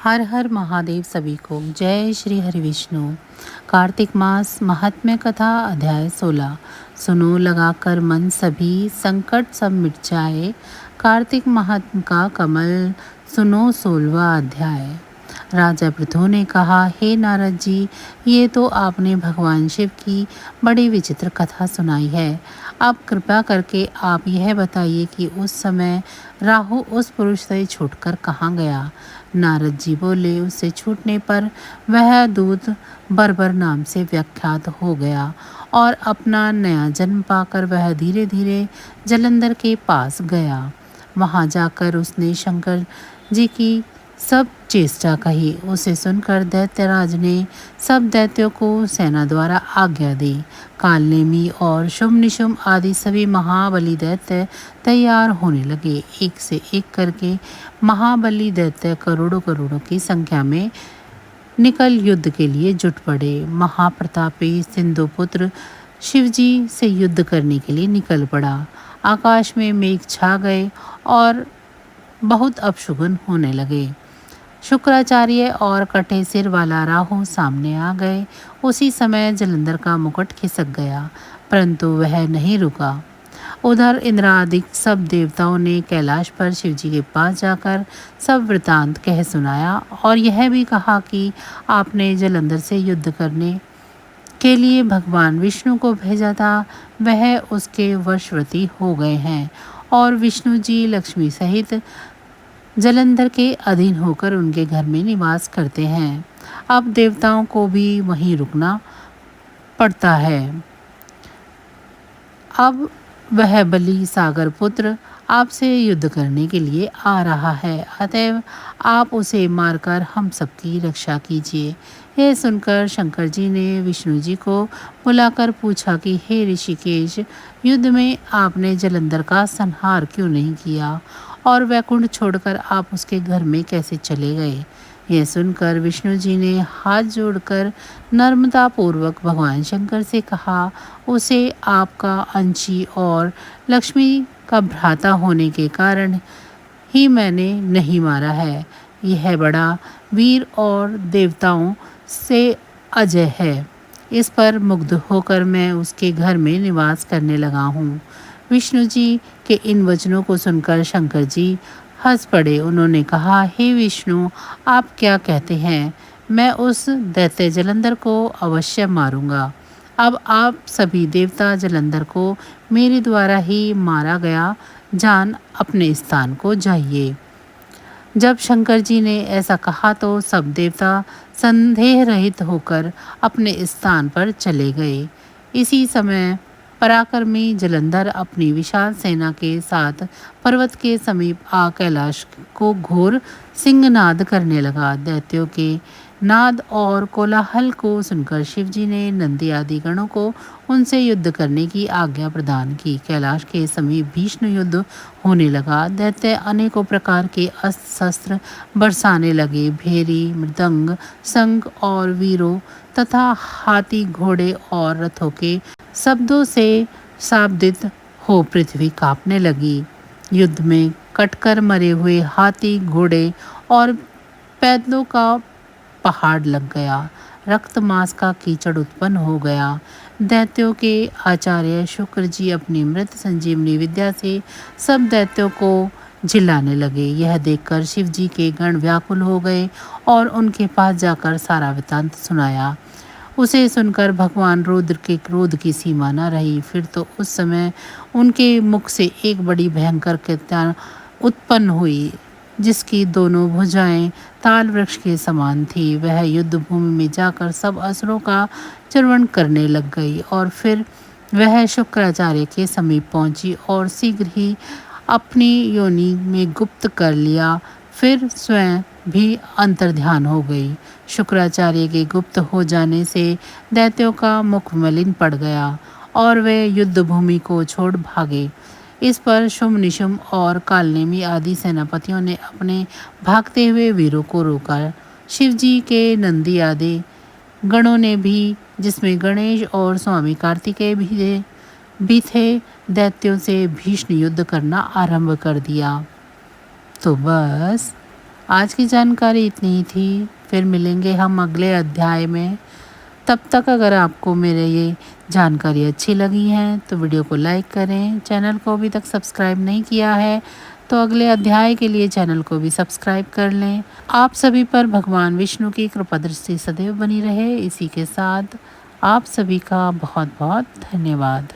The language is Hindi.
हर हर महादेव सभी को जय श्री हरि विष्णु। कार्तिक मास महात्म्य कथा अध्याय 16। सुनो लगाकर मन सभी संकट सब मिट जाए। कार्तिक महात्म का कमल सुनो 16वां अध्याय। राजा पृथु ने कहा, हे नारद जी, ये तो आपने भगवान शिव की बड़ी विचित्र कथा सुनाई है। अब कृपा करके आप यह बताइए कि उस समय राहु उस पुरुष से छूटकर कहाँ गया। नारद जी बोले, उससे छूटने पर वह दूत बर्बर नाम से विख्यात हो गया और अपना नया जन्म पाकर वह धीरे धीरे जलंधर के पास गया। वहां जाकर उसने शंकर जी की सब चेष्टा कही। उसे सुनकर दैत्यराज ने सब दैत्यों को सेना द्वारा आज्ञा दी। कालनेमी और शुभ निशुम आदि सभी महाबली दैत्य तैयार होने लगे। एक से एक करके महाबली दैत्य करोड़ों करोड़ों की संख्या में निकल युद्ध के लिए जुट पड़े। महाप्रतापी सिंधुपुत्र शिवजी से युद्ध करने के लिए निकल पड़ा। आकाश में मेघ छा गए और बहुत अपशुगन होने लगे। शुक्राचार्य और कटे सिर वाला राहु सामने आ गए। उसी समय जलंधर का मुकुट खिसक गया, परंतु वह नहीं रुका। उधर इंद्रादिक सब देवताओं ने कैलाश पर शिवजी के पास जाकर सब वृतांत कह सुनाया और यह भी कहा कि आपने जलंधर से युद्ध करने के लिए भगवान विष्णु को भेजा था, वह उसके वशवर्ती हो गए हैं और विष्णु जी लक्ष्मी सहित जलंधर के अधीन होकर उनके घर में निवास करते हैं। अब देवताओं को भी वहीं रुकना पड़ता है। अब वह बलि सागर पुत्र आपसे युद्ध करने के लिए आ रहा है, अतएव आप उसे मारकर हम सबकी रक्षा कीजिए। यह सुनकर शंकर जी ने विष्णु जी को बुलाकर पूछा कि हे ऋषिकेश, युद्ध में आपने जलंधर का संहार क्यों नहीं किया और वैकुंठ छोड़कर आप उसके घर में कैसे चले गए। यह सुनकर विष्णु जी ने हाथ जोड़कर नम्रता पूर्वक भगवान शंकर से कहा, उसे आपका अंशी और लक्ष्मी का भ्राता होने के कारण ही मैंने नहीं मारा है। यह बड़ा वीर और देवताओं से अजय है। इस पर मुग्ध होकर मैं उसके घर में निवास करने लगा हूँ। विष्णु जी के इन वचनों को सुनकर शंकर जी हंस पड़े। उन्होंने कहा, हे विष्णु, आप क्या कहते हैं? मैं उस दैत्य जलंधर को अवश्य मारूंगा। अब आप सभी देवता जलंधर को मेरे द्वारा ही मारा गया जान अपने स्थान को जाइए। जब शंकर जी ने ऐसा कहा तो सब देवता संदेह रहित होकर अपने स्थान पर चले गए। इसी समय पराक्रमी जलंधर अपनी विशाल सेना के साथ पर्वत के समीप आ कैलाश को घोर सिंहनाद करने लगा। दैत्यों के नाद और कोलाहल को सुनकर शिवजी ने नंदी आदि गणों को उनसे युद्ध करने की आज्ञा प्रदान की। कैलाश के समीप भीषण युद्ध होने लगा। दैत्य अनेकों प्रकार के अस्त्र शस्त्र बरसाने लगे। भेरी, मृदंग, शंख और वीरों तथा हाथी, घोड़े और रथों के शब्दों से शाब्दित हो पृथ्वी कांपने लगी। युद्ध में कटकर मरे हुए हाथी, घोड़े और पैदलों का पहाड़ लग गया। रक्त मांस का कीचड़ उत्पन्न हो गया। दैत्यों के आचार्य शुक्र जी अपनी मृत संजीवनी विद्या से सब दैत्यों को झिलाने लगे। यह देखकर शिव जी के गण व्याकुल हो गए और उनके पास जाकर सारा वृतांत सुनाया। उसे सुनकर भगवान रुद्र के क्रोध की सीमा न रही। फिर तो उस समय उनके मुख से एक बड़ी भयंकर कृत्या उत्पन्न हुई, जिसकी दोनों भुजाएं ताल वृक्ष के समान थी। वह युद्ध भूमि में जाकर सब असुरों का चर्वण करने लग गई और फिर वह शुक्राचार्य के समीप पहुंची और शीघ्र ही अपनी योनि में गुप्त कर लिया। फिर स्वयं भी अंतर्ध्यान हो गई। शुक्राचार्य के गुप्त हो जाने से दैत्यों का मुख मलिन पड़ गया और वे युद्ध भूमि को छोड़ भागे। इस पर शुभ निशुम और कालनेमी आदि सेनापतियों ने अपने भागते हुए वीरों को रोका। शिवजी के नंदी आदि गणों ने भी, जिसमें गणेश और स्वामी कार्तिकेय भी थे, दैत्यों से भीषण युद्ध करना आरंभ कर दिया। तो बस आज की जानकारी इतनी ही थी। फिर मिलेंगे हम अगले अध्याय में। तब तक अगर आपको मेरे ये जानकारी अच्छी लगी है तो वीडियो को लाइक करें। चैनल को अभी तक सब्सक्राइब नहीं किया है तो अगले अध्याय के लिए चैनल को भी सब्सक्राइब कर लें। आप सभी पर भगवान विष्णु की कृपा दृष्टि सदैव बनी रहे। इसी के साथ आप सभी का बहुत बहुत धन्यवाद।